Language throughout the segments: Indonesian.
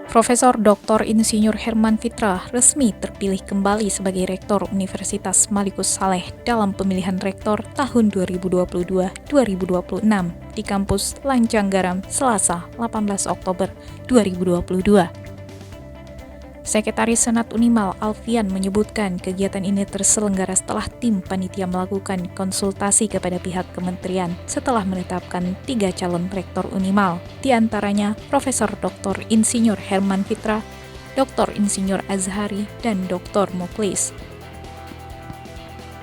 Profesor Dr. Insinyur Herman Fitra resmi terpilih kembali sebagai Rektor Universitas Malikus Saleh dalam pemilihan Rektor tahun 2022-2026 di kampus Lancang Garam, Selasa, 18 Oktober 2022. Sekretaris Senat Unimal Alfian menyebutkan kegiatan ini terselenggara setelah tim panitia melakukan konsultasi kepada pihak kementerian setelah menetapkan 3 calon rektor Unimal, di antaranya Profesor Dr. Insinyur Herman Fitra, Dr. Insinyur Azhari, dan Dr. Mukhlis.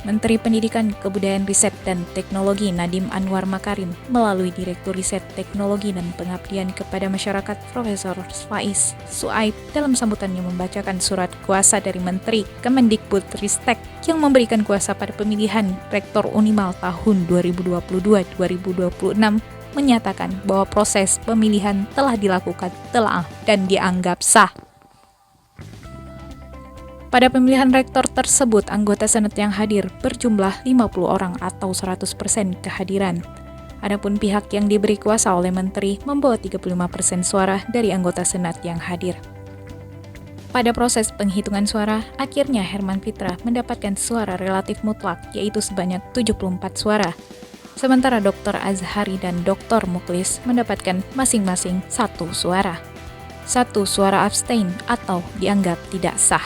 Menteri Pendidikan, Kebudayaan, Riset, dan Teknologi Nadiem Anwar Makarim melalui Direktur Riset Teknologi dan Pengabdian kepada Masyarakat Profesor Faiz Suaib dalam sambutannya membacakan surat kuasa dari Menteri Kemendikbudristek yang memberikan kuasa pada pemilihan Rektor Unimal tahun 2022-2026 menyatakan bahwa proses pemilihan telah dilakukan telaah dan dianggap sah. Pada pemilihan rektor tersebut, anggota Senat yang hadir berjumlah 50 orang atau 100% kehadiran. Adapun pihak yang diberi kuasa oleh Menteri membawa 35% suara dari anggota Senat yang hadir. Pada proses penghitungan suara, akhirnya Herman Fitra mendapatkan suara relatif mutlak, yaitu sebanyak 74 suara. Sementara Dr. Azhari dan Dr. Mukhlis mendapatkan masing-masing 1 suara. 1 suara abstain atau dianggap tidak sah.